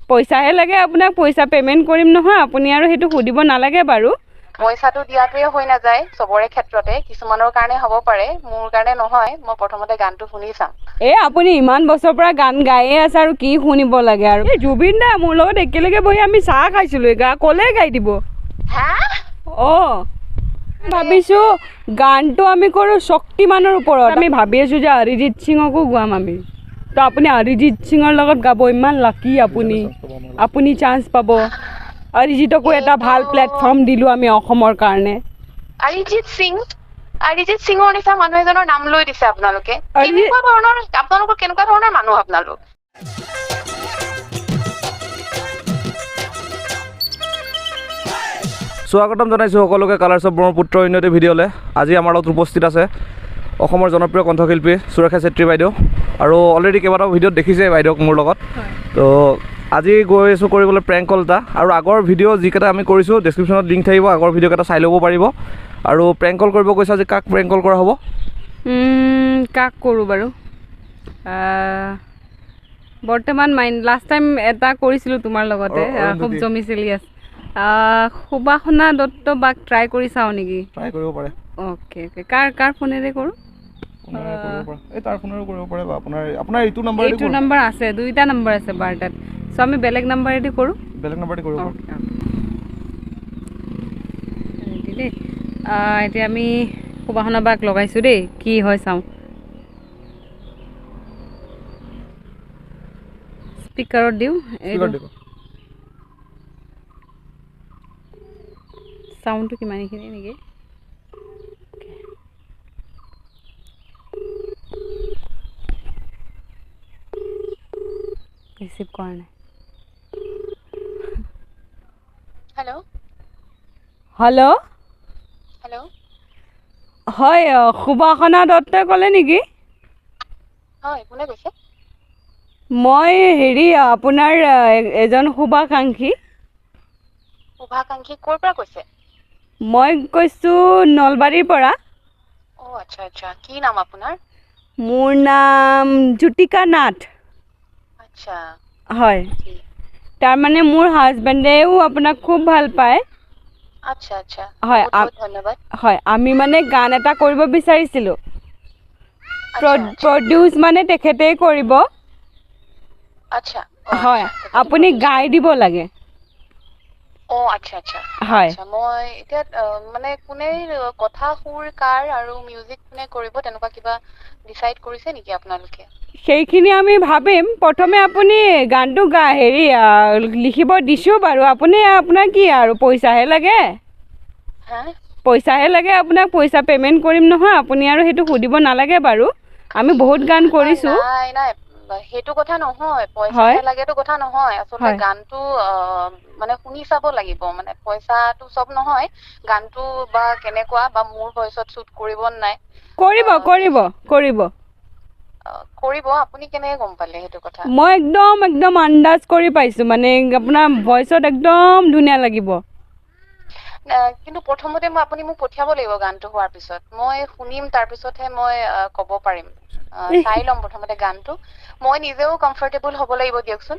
পইচাহে লাগে আপোনাক পইচা পেমেন্ট কৰিম নহয় আপুনি আৰু হেতু সুধিব নালাগে বাৰু পইচাটো দিয়াটোৱে হৈ নাযায় সবৰে ক্ষেত্ৰতে কিছুমানৰ কাৰণে হ'ব পাৰে মোৰ কাৰণে নহয় মই প্ৰথমতে গানটো শুনি চাম আপুনি ইমান বছৰৰ পৰা গান গায়ে আছে আৰু কি শুনিব লাগে আৰু এই জুবিন দা মোৰ লগত একেলগে বহি আমি চাহ খাইছিলোঁ ক'লে গাই দিব হা ভাবিছোঁ গানটো আমি কৰোঁ শক্তিমানৰ ওপৰত আমি ভাবি আছোঁ যে অৰিজিত সিঙকো গোৱাম আমি তো আপুনি অৰিজিত সিঙৰ লগত গাব ইমান লাকি আপুনি চান্স পাব অৰিজিতকো এটা ভাল প্লেটফৰ্ম দিলোঁ আমি অসমৰ কাৰণে অৰিজিত সিঙৰ নিচিনা মানুহ এজনৰ নাম লৈ দিছে আপোনালোকে আপোনালোকৰ কেনেকুৱা ধৰণৰ মানুহ আপোনালোক স্বাগতম জনাইছোঁ সকলোকে কালাৰ্ছ অফ ব্ৰহ্মপুত্ৰ উন্নতি ভিডিঅ'লৈ আজি আমাৰ লগত উপস্থিত আছে অসমৰ জনপ্ৰিয় কণ্ঠশিল্পী সুৰেখা চেত্ৰী বাইদেউ আৰু অলৰেডি কেইবাটাও ভিডিঅ'ত দেখিছে বাইদেউক মোৰ লগত তো আজি গৈ আছোঁ কৰিবলৈ প্ৰেংক কল এটা আৰু আগৰ ভিডিঅ' যিকেইটা আমি কৰিছোঁ ডেছক্ৰিপশ্যনত লিংক থাকিব আগৰ ভিডিঅ'কেইটা চাই ল'ব পাৰিব আৰু প্ৰেংক কল কৰিব কৈছে আজি কাক প্ৰেংক কল কৰা হ'ব কাক কৰোঁ বাৰু বৰ্তমান লাষ্ট টাইম এটা কৰিছিলোঁ তোমাৰ লগতে খুব জমি চলি আছে সুবাসনা দত্ত বাক ট্ৰাই কৰি চাওঁ নেকি ট্ৰাই কৰিব পাৰে অ'কে কাৰ ফোনেৰে কৰোঁ এই তাৰ ফোনেৰে কৰিব পাৰে বা আপোনাৰ এইটো নম্বৰ আছে দুইটা নম্বৰ আছে বাৰ তাত চ' আমি বেলেগ নম্বৰেদি কৰোঁ বেলেগ নম্বৰেদি কৰিব পাৰে দেই এতিয়া আমি সুবাসনা বাক লগাইছোঁ দেই কি হয় চাওঁ স্পীকাৰত দিওঁ চাউণ্ডটো কিমানখিনি নেকি ৰিচিভ কৰা নাই হেল্ল' হয় সুবাসনা দত্তই ক'লে নেকি হয় কোনে কৈছে মই আপোনাৰ এজন শুভাকাংক্ষী ক'ৰ পৰা কৈছে মই কৈছোঁ নলবাৰীৰ পৰা আচ্ছা কি নাম আপোনাৰ মোৰ নাম জ্যোতিকা নাথ আচ্ছা হয় তাৰমানে মোৰ হাজবেণ্ডেও আপোনাক খুব ভাল পায় আচ্ছা হয় ধন্যবাদ হয় আমি মানে গান এটা কৰিব বিচাৰিছিলোঁ প্ৰডিউচ মানে তেখেতেই কৰিব আচ্ছা হয় আপুনি গাই দিব লাগে আচ্ছা হয় মই এতিয়া মানে কোনে কথা সুৰ কাৰ আৰু মিউজিক কোনে কৰিব তেনেকুৱা কিবা ডিচাইড কৰিছে নেকি আপোনালোকে সেইখিনি আমি ভাবিম প্ৰথমে আপুনি গানটো লিখিব দিছোঁ বাৰু আপোনাৰ কি আৰু পইচাহে লাগে আপোনাক পইচা পেমেন্ট কৰিম নহয় আপুনি আৰু সেইটো সুধিব নালাগে বাৰু আমি বহুত গান কৰিছোঁ নাই সেইটো কথা নহয় পইচাহে লাগেতো কথা নহয় আচলতে গানটো মানে শুনি চাব লাগিব মানে পইচাটো চব নহয় গানটো বা কেনেকুৱা বা মোৰ ভইচত শ্বুট কৰিব নাই কৰিব আপুনি কেনেকৈ গম পালে সেইটো কথা মই একদম আন্দাজ কৰি পাইছোঁ মানে আপোনাৰ ভইচত একদম ধুনীয়া লাগিব কিন্তু প্ৰথমতে আপুনি মোক পঠিয়াব লাগিব গানটো হোৱাৰ পিছত মই শুনিম তাৰপিছতহে মই ক'ব পাৰিম চাই ল'ম প্ৰথমতে গানটো মই নিজেও কমফৰ্টেবল হ'ব লাগিব দিয়কচোন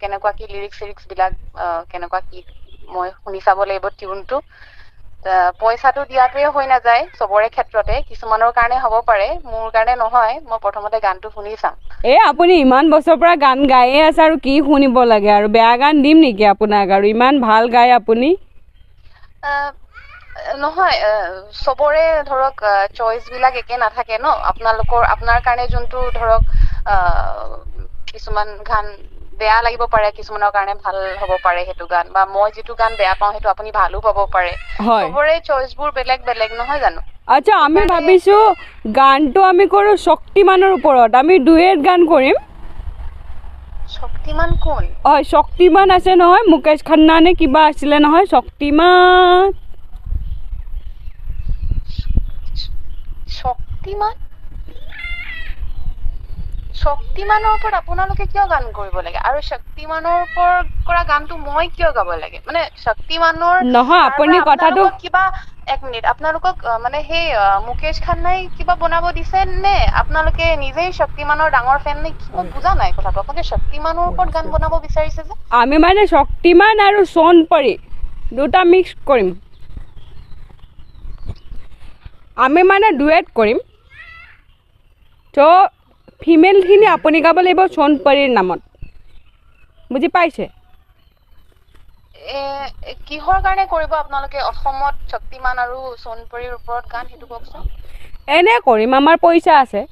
কেনেকুৱা কি লিৰিক্স বিলাক কেনেকুৱা কি মই শুনি চাব লাগিব টিউনটো পইচাটো দিয়াটোৱে হৈ নাযায় সবৰে ক্ষেত্ৰতে কিছুমানৰ কাৰণে হ'ব পাৰে মোৰ কাৰণে নহয় মই প্ৰথমতে গানটো শুনি চাম আপুনি ইমান বছৰৰ পৰা গান গায়ে আছে আৰু কি শুনিব লাগে আৰু বেয়া গান দিম নেকি আপোনাক আৰু ইমান ভাল গায় আপুনি নহয় সবৰে ধৰক চইচ বিলাক একে নাথাকে ন আপোনাৰ কাৰণে যোনটো ধৰক কিছুমান গান বেয়া লাগিব পাৰে কিছুমানৰ কাৰণে ভাল হ'ব পাৰে সেইটো গান বা মই যিটো গান বেয়া পাওঁ সেইটো আপুনি ভালো পাব পাৰে সবৰে চইচবোৰ বেলেগ নহয় জানো আচ্ছা আমি ভাবিছোঁ গানটো আমি কৰোঁ শক্তিমানৰ ওপৰত আমি ডুৱেট গান কৰিম শক্তিমান কোন শক্তিমান আছে নহয় মুকেশ খান্না নে কিবা আছিলে নহয় শক্তিমানৰ ওপৰত আপোনালোকে কিয় গান কৰিব লাগে আৰু শক্তিমানৰ ওপৰত কৰা গানটো মই কিয় গাব লাগে মানে শক্তিমানৰ নহয়, আপুনি কথাটো আপোনালোকক কিবা এক মিনিট আপোনালোকক মানে সেই মুকেশ খান্নাই কিবা বনাব দিছে নে আপোনালোকে নিজেই শক্তিমানৰ ডাঙৰ ফেন নে কি মই বুজা নাই কথাটো আপোনালোকে শক্তিমানৰ ওপৰত গান বনাব বিচাৰিছে যে আমি মানে শক্তিমান আৰু সোণপৰী দুটা মিক্স কৰিম আমি মানে ডুৱেট কৰিম তো ফিমেলখিনি আপুনি গাব লাগিব সোণপৰীৰ নামত বুজি পাইছে কিহৰ কাৰণে কৰিব আপোনালোকে অসমত শক্তিমান আৰু সোণপৰীৰ ওপৰত গান সেইটো কওকচোন এনে কৰিম আমাৰ পইচা আছে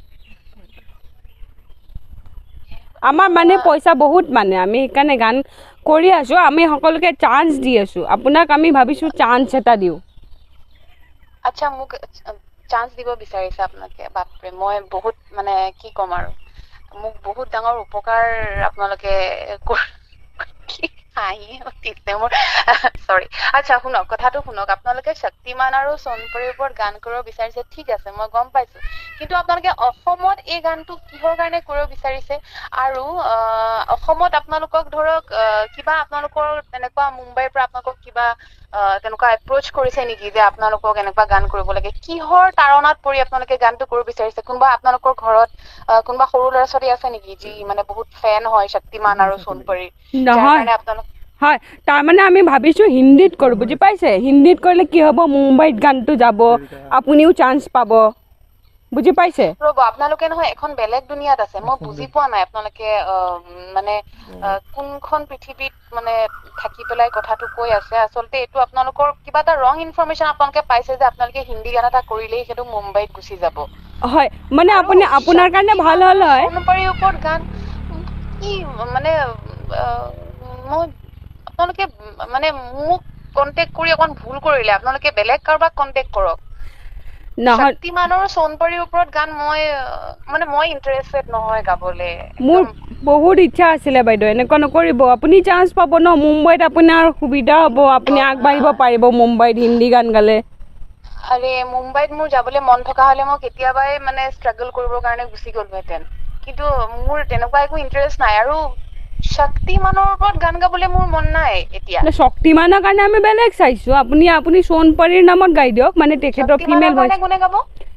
আমাৰ মানে পইচা বহুত মানে আমি সেইকাৰণে গান কৰি আছোঁ আমি সকলোকে চান্স দি আছোঁ আপোনাক আমি ভাবিছোঁ চান্স এটা দিওঁ আচ্ছা মোক চান্স দিব বিচাৰিছে আপোনালোকে বাপৰে মই বহুত মানে কি ক'ম আৰু মোক বহুত ডাঙৰ উপকাৰ আপোনালোকে সৰি আচ্ছা শুনক কথাটো শুনক আপোনালোকে শক্তিমান আৰু সোণপৰীৰ ওপৰত গান কৰিব বিচাৰিছে ঠিক আছে মই গম পাইছো কিন্তু আপোনালোকে অসমত এই গানটো কিহৰ কাৰণে কৰিব বিচাৰিছে আৰু অসমত আপোনালোকক ধৰক কিবা আপোনালোকৰ তেনেকুৱা মুম্বাইৰ পৰা আপোনালোকক কিবা তেনেকুৱা এপ্ৰ'চ কৰিছে নেকি যে আপোনালোকক এনেকুৱা গান কৰিব লাগে কিহৰ তাৰণাত পৰি আপোনালোকে গানটো কৰিব বিচাৰিছে কোনোবা আপোনালোকৰ ঘৰত কোনোবা সৰু ল'ৰা ছোৱালী আছে নেকি যি মানে বহুত ফেন হয় শক্তিমান আৰু সোণপৰীৰ নহয় হয় তাৰমানে আমি ভাবিছোঁ হিন্দীত কৰোঁ বুজি পাইছে হিন্দীত কৰিলে কি হ'ব মুম্বাইত গানটো যাব আপুনিও চান্স পাব বুজি পাইছে ৰ'ব আপোনালোকে নহয় এখন বেলেগ দুনিয়াত আছে মই বুজি পোৱা নাই আপোনালোকে মানে কোনখন পৃথিৱীত মানে থাকি পেলাই কথাটো কৈ আছে আচলতে এইটো আপোনালোকৰ কিবা এটা ৰং ইনফৰমেশ্যন আপোনালোকে পাইছে যে আপোনালোকে হিন্দী গান এটা কৰিলেই সেইটো মুম্বাইত গুচি যাব হয় মানে আপুনি আপোনাৰ কাৰণে ভাল হ'ল হয় সোণপৰীৰ ওপৰত গান কি মানে মই আপোনালোকে মানে মোক কণ্টেক্ট কৰি অকণ ভুল কৰিলে আপোনালোকে বেলেগ কাৰোবাক কণ্টেক্ট কৰক নহয় শক্তিমানৰ সোণপৰীৰ ওপৰত গান মই ইণ্টাৰেষ্টেড নহয় গাবলে মোৰ বহুত ইচ্ছা আছিলে বাইদেউ এনেকুৱা নকৰিব আপুনি চান্স পাব ন মুম্বাইত আপোনাৰ সুবিধা হ'ব আপুনি আগবাঢ়িব পাৰিব মুম্বাইত হিন্দী গান গালে আৰে মুম্বাইত মোৰ যাবলৈ মন থকা হ'লে মই কেতিয়াবাই মানে ষ্ট্ৰাগল কৰিবৰ কাৰণে গুচি গ'লোহেঁতেন কিন্তু মোৰ তেনেকুৱা একো ইণ্টাৰেষ্ট নাই আৰু শক্তিমানৰ ওপৰত গান গাবলৈ মোৰ মন নাই এতিয়া শক্তিমানৰ কাৰণে আমি বেলেগ চাইছোঁ আপুনি সোণপৰীৰ নামত গাই দিয়ক মানে তেখেতৰ ফিমেল ভইচ কোনে গাব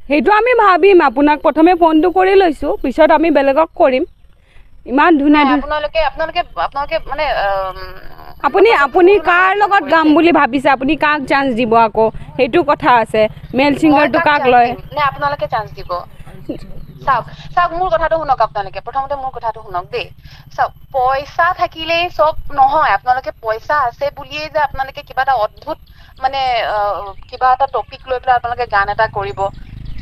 সেইটো আমি ভাবিম আপোনাক প্ৰথমে ফোনটো কৰি লৈছোঁ পিছত আমি বেলেগক কৰিম ইমান ধুনীয়া আপোনালোকে মানে আপুনি কাৰ লগত গাম বুলি ভাবিছে আপুনি কাক চান্স দিব আকৌ সেইটো কথা আছে মেল ছিংগাৰটো কাক লয় নে আপোনালোকে চান্স দিব চাওক মোৰ কথাটো শুনক আপোনালোকে প্ৰথমতে মোৰ কথাটো শুনক দেই চাওক পইচা থাকিলেই চব নহয় আপোনালোকে পইচা আছে বুলিয়ে যে আপোনালোকে কিবা এটা অদ্ভুত মানে কিবা এটা টপিক লৈ পেলাই আপোনালোকে গান এটা কৰিব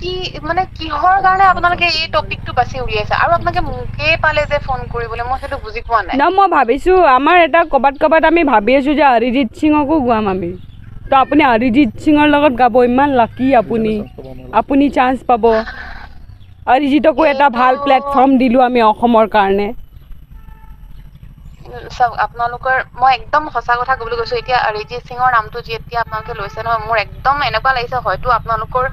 কি মানে কিহৰ কাৰণে আপোনালোকে এই টপিকটো বাছি উলিয়াইছে আৰু আপোনালোকে মোকে পালে যে ফোন কৰিবলৈ মই সেইটো বুজি পোৱা নাই মই ভাবিছোঁ আমাৰ এটা ক'ৰবাত আমি ভাবি আছোঁ যে অৰিজিত সিঙকো গোৱাম আমি তো আপুনি অৰিজিত সিঙৰ লগত গাব ইমান লাকি আপুনি চান্স পাব অৰিজিতকো এটা ভাল প্লেটফৰ্ম দিলোঁ আমি অসমৰ কাৰণে চাওক আপোনালোকৰ মই একদম সঁচা কথা ক'বলৈ গৈছোঁ এতিয়া অৰিজিত সিঙৰ নামটো যেতিয়া আপোনালোকে লৈছে নহয় মোৰ একদম এনেকুৱা লাগিছে হয়তো আপোনালোকৰ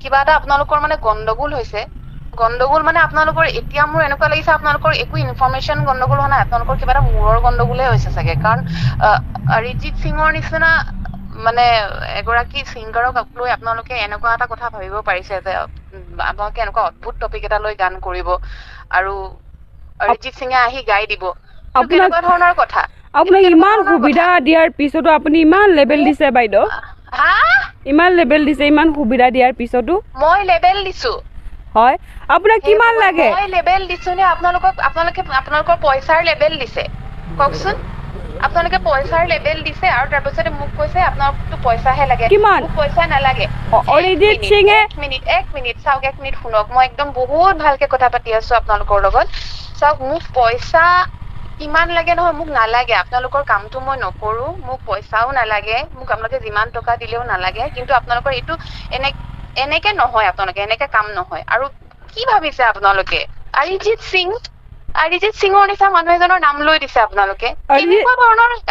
কিবা এটা আপোনালোকৰ মানে গণ্ডগোল হৈছে গণ্ডগোল মানে আপোনালোকৰ এতিয়া মোৰ এনেকুৱা লাগিছে আপোনালোকৰ একো ইনফৰমেশ্যন গণ্ডগোল হোৱা নাই আপোনালোকৰ কিবা এটা মূৰৰ গণ্ডগোলে হৈছে চাগে কাৰণ অৰিজিত সিঙৰ নিচিনা মানে এগৰাকী ছিংগাৰক লৈ আপোনালোকে এনেকুৱা এটা কথা ভাবিব পাৰিছে যে আপোনালোকে এনেকুৱা অদ্ভুত টপিক এটা লৈ গান কৰিব আৰু অৰিজিত সিঙে আহি গাই দিব কেনেকুৱা ধৰণৰ কথা আপোনাক ইমান সুবিধা দিয়াৰ পিছতো আপুনি ইমান লেবেল দিছে বাইদেউ ইমান লেবেল দিছে ইমান সুবিধা দিয়াৰ পিছতো মই লেবেল দিছো হয় আপোনাক কিমান লাগে মই লেবেল দিছো নে আপোনালোকৰ পইচাৰ লেবেল দিছে কওকচোন আপোনালোকে পইচাৰ লেবেল দিছে আৰু তাৰপিছতে মোক কৈছে আপোনাকতো পইচাহে লাগে কিমান পইচা নালাগে অৰিজিত সিঙে এক মিনিট চাওক এক মিনিট শুনক মই একদম বহুত ভালকে কথা পাতি আছো আপোনালোকৰ লগত চাওক মোক পইচা কিমান লাগে নহয় মোক নালাগে আপোনালোকৰ কামটো মই নকৰো মোক পইচাও নালাগে মোক আপোনালোকে যিমান টকা দিলেও নালাগে কিন্তু আপোনালোকৰ এইটো এনেকে নহয় আপোনালোকে এনেকে কাম নহয় আৰু কি ভাবিছে আপোনালোকে অৰিজিত সিঙৰ নিচিনা মানুহ এজনৰ নাম লৈ দিছে আপোনালোকে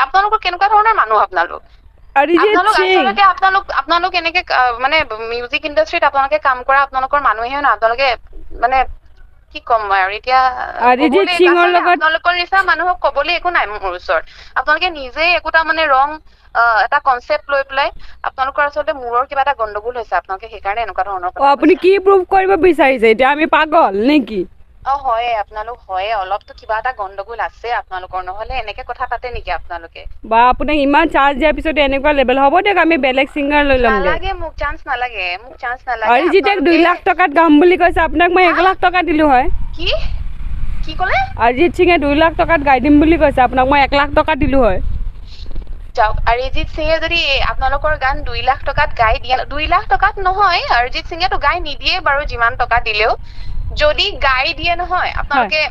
আপোনালোকৰ কেনেকুৱা ধৰণৰ মানুহ আপোনালোক আপোনালোক এনেকে মানে মিউজিক ইণ্ডাষ্ট্ৰীত আপোনালোকে কাম কৰা আপোনালোকৰ মানুহে ন আপোনালোকে মানে কি ক'ম মই আৰু এতিয়া অৰিজিত ক'বলৈ সিঙৰ আচলতে লগত- আপোনালোকৰ নিচিনা মানুহক ক'বলৈ একো নাই মোৰ ওচৰত আপোনালোকে নিজেই একোটা মানে ৰং এটা কনচেপ্ট লৈ পেলাই আপোনালোকৰ আচলতে মূৰৰ কিবা এটা গণ্ডগোল হৈছে আপোনালোকে সেইকাৰণে এনেকুৱা ধৰণৰ কথা আপুনি কৈছে। কি প্ৰুভ কৰিব বিচাৰিছে এতিয়া আমি পাগল নেকি হয়ে আপোনালোক হয়ে অলপতো কিবা এটা গণ্ডগোল আছে আপোনালোকৰ নহ'লে এনেকে কথা পাতে নেকি আপোনালোকে বা আপোনাক ইমান চাৰ্জ দিয়াৰ পিছত এনেকুৱা লেভেল হ'ব দিয়ক আমি বেলেগ ছিংগাৰ লৈ ল'মগৈ নালাগে মোক চান্স নালাগে অৰিজিতক 2 লাখ টকাত গাম বুলি কৈছে আপোনাক মই 1 লাখ টকা দিলোঁ হয় কি কি ক'লে অৰিজিত সিঙে 2 লাখ টকাত গাই দিম বুলি কৈছে আপোনাক মই 1 লাখ টকা দিলোঁ হয় যাওক অৰিজিত সিঙে যদি আপোনালোকৰ গান 2 লাখ টকাত গাই দিয়ে 2 লাখ টকাত নহয় অৰিজিত সিঙেতো গাই নিদিয়ে বাৰু যিমান টকা দিলেও যদি গাই দিয়ে নহয় আপোনালোকে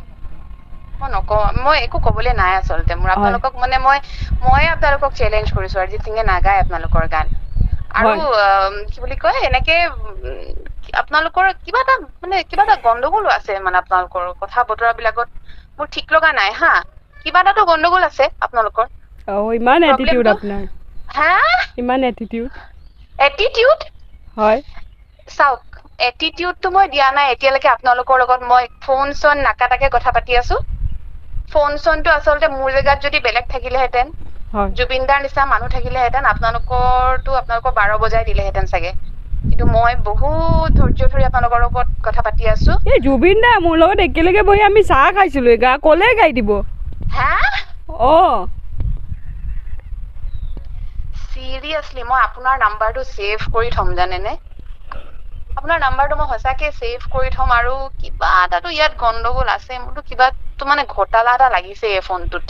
মই নকওঁ মই একো ক'বলৈ নাই আচলতে মোৰ আপোনালোকক মানে মই আপোনালোকক চেলেঞ্জ কৰিছো অৰিজিত সিঙে নাগায় আপোনালোকৰ গান আৰু কি বুলি কয় এনেকে আপোনালোকৰ কিবা এটা গণ্ডগোল আছে মানে আপোনালোকৰ কথা বতৰাবিলাকত মোৰ ঠিক লগা নাই হা কিবা এটাতো গণ্ডগোল আছে আপোনালোকৰ ইমান এটিটিউড আপোনাৰ হা ইমান এটিটিউড এটিটিউড হয় চাওক এটিটিউডটো মই দিয়া নাই এতিয়ালৈকে আপোনালোকৰ লগত মই ফোন চোন নাকাটাকে কথা পাতি আছো ফোন চোনটো আচলতে মোৰ জেগাত যদি বেলেগ থাকিলেহেঁতেন হয় জুবিনদাৰ নিচিনা মানুহ থাকিলেহেঁতেন আপোনালোকৰ 12 বজাই দিলেহেঁতেন চাগে কিন্তু মই বহুত ধৈৰ্য ধৰি আপোনালোকৰ লগত কথা পাতি আছো এই জুবিন দা মোৰ লগত একেলগে বহি আমি চাহ খাইছিলোঁ গা ক'লে গাই দিব হা চিৰিয়াছলি মই আপোনাৰ নাম্বাৰটো ছেভ কৰি থ'ম জানেনে আপোনাৰ নাম্বাৰটো মই সঁচাকে ছেভ কৰি থ'ম আৰু কিবা এটাতো ইয়াত গণ্ডগোল আছে মোৰতো কিবাটো মানে ঘটালা এটা লাগিছে এই ফোনটোত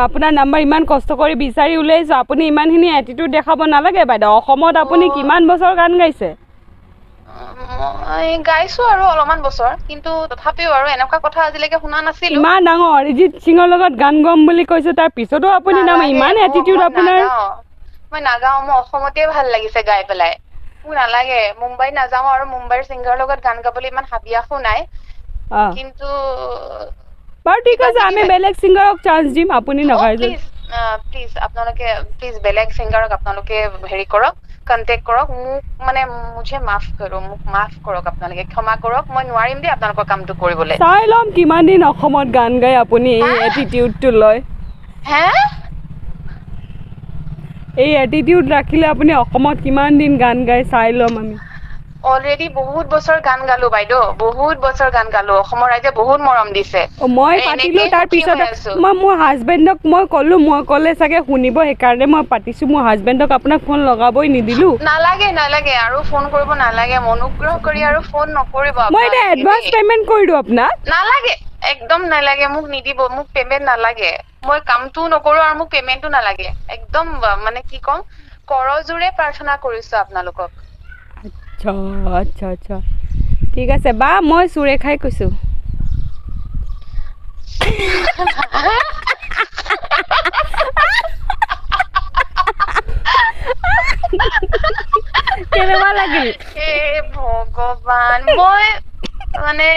আপোনাৰ নাম্বাৰ ইমান কষ্ট কৰি বিচাৰি উলিয়াইছোঁ আপুনি ইমানখিনি এটিটিউড দেখাব নালাগে বাইদেউ অসমত আপুনি কিমান বছৰ গান গাইছে মই গাইছো আৰু অলপমান বছৰ কিন্তু তথাপিও আৰু এনেকুৱা কথা আজিলৈকে শুনা নাছিলো ইমান ডাঙৰ অৰিজিত সিঙৰ লগত গান গাম বুলি কৈছোঁ তাৰ পিছতো আপুনি নাম ইমান এটিটিউড আপোনাৰ মই নাগাওঁ মোৰ অসমতে ভাল লাগিছে গাই পেলাই মোৰ নালাগে মুম্বাইত নাযাওঁ আৰু মুম্বাইৰ ছিংগাৰৰ লগত গান গাবলৈ ইমান হাবিয়াসো নাই কিন্তু বাৰু ঠিক আছে আমি বেলেগ ছিংগাৰক চান্স দিম আপুনি নগাই যে প্লিজ আপোনালোকে প্লিজ বেলেগ ছিংগাৰক আপোনালোকে হেৰি কৰক কণ্টেক্ট কৰক মোক মানে মুঝে মাফ কৰক আপোনালোকে ক্ষমা কৰক মই নোৱাৰিম দেই আপোনালোকৰ কামটো কৰিবলৈ চাই ল'ম কিমান দিন অসমত গান গাই আপুনি এই এটিটিউডটো লয় হে এই এটিটিউড ৰাখিলে আপুনি অসমত কিমান দিন গান গাই চাই ল'ম আমি অলৰেডি বহুত বছৰ গান গালো বাইদেউ বহুত বছৰ গান গালো অসমৰ ৰাইজে বহুত মৰম দিছে মই পাতিলোঁ তাৰ পিছত মই মোৰ হাজবেণ্ডক মই ক'লে চাগে শুনিব সেইকাৰণে মই পাতিছোঁ মোৰ হাজবেণ্ডক আপোনাক ফোন লগাবই নিদিলোঁ নালাগে আৰু ফোন কৰিব নালাগে অনুগ্ৰহ কৰি আৰু ফোন নকৰিব মই এতিয়া এডভান্স পেমেণ্ট কৰি দিওঁ আপোনাক নালাগে একদম নালাগে মোক নিদিব মোক পেমেণ্ট নালাগে মই কামটোও নকৰো আৰু মোক পেমেণ্টটো নালাগে একদম মানে কি ক'ম কৰজোৰে প্ৰাৰ্থনা কৰিছো আপোনালোকক আচ্ছা ঠিক আছে বা মই সুৰেখাই কৈছোঁ কেনেকুৱা লাগিল ভগৱান মই মানে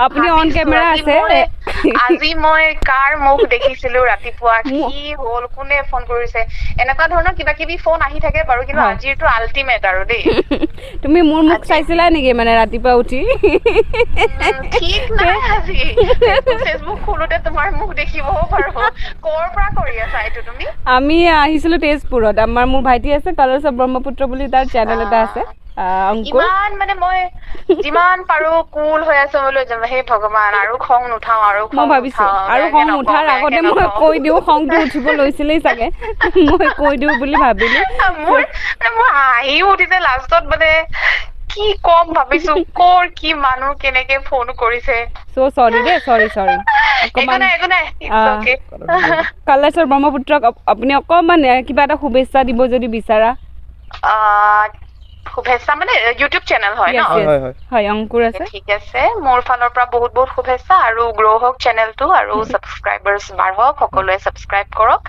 আপুনি অন কেমেৰা আছে আজি মই কাৰ মুখ দেখিছিলো ৰাতিপুৱা কি হ'ল কোনে ফোন কৰিছে এনেকুৱা ধৰণৰ কিবা কিবি ফোন আহি থাকে বাৰু কিন্তু আজিৰটো আল্টিমেট আৰু দেই তুমি মোৰ মুখ চাইছিলা নেকি মানে ৰাতিপুৱা উঠি ঠিক নাই আজি ফেচবুক খোলোতে তোমাৰ মুখ দেখিবও পাৰো ক'ৰ পৰা কৰি আছা এইটো তুমি আমি আহিছিলোঁ তেজপুৰত আমাৰ মোৰ ভাইটি আছে কালাৰ্ছ অফ ব্ৰহ্মপুত্ৰ বুলি তাৰ চেনেল এটা আছে ইমান মানে মই যিমান পাৰো কুল হৈ আছো বোলো হে ভগৱান আৰু খং নুঠাও আৰু মই ভাবিছোঁ আৰু খং উঠাৰ আগতে মই কৈ দিওঁ খংটো উঠিব লৈছিলেই চাগে মই কৈ দিওঁ বুলি ভাবিলোঁ মোৰ হাঁহিও উঠিছে লাষ্টত মানে কি কম ভাবিছো কৰ কি মানুহ কেনেকে ফোন কৰিছে চৰি দেই চৰি একো নাই কালাৰ্ছ অফ ব্ৰহ্মপুত্ৰক আপুনি অকণমান কিবা এটা শুভেচ্ছা দিব যদি বিচাৰা শুভেচ্ছা মানে ইউটিউব চেনেল হয় ন হয় অংকুৰ আছে ঠিক আছে মোৰ ফালৰ পৰা বহুত বহুত শুভেচ্ছা আৰু গ্ৰ' হওক চেনেলটো আৰু ছাবস্ক্ৰাইবাৰ্ছ বাঢ়ক সকলোৱে ছাবস্ক্ৰাইব কৰক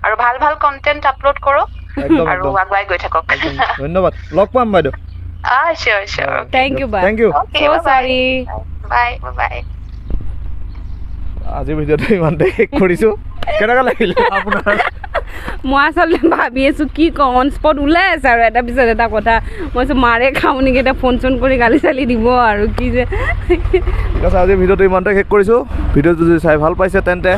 আৰু ভাল ভাল কণ্টেণ্ট আপলোড কৰক আৰু আগুৱাই গৈ থাকক ধন্যবাদ লগ পাম বাইদেউ sure thank you so sorry bye আজিৰ ভিডিঅ'টো ইমানতে শেষ কৰিছোঁ কেনেকুৱা লাগিলে আপোনাৰ মই আচলতে ভাবি আছোঁ কি কওঁ অন স্পট ওলাই আছে আৰু এটা পিছত এটা কথা মই কৈছোঁ মাৰে খাওঁ নেকি এতিয়া ফোন চোন কৰি গালি চালি দিব আৰু কি যে ঠিক আছে আজি ভিডিঅ'টো ইমানতে শেষ কৰিছোঁ ভিডিঅ'টো যদি চাই ভাল পাইছে তেন্তে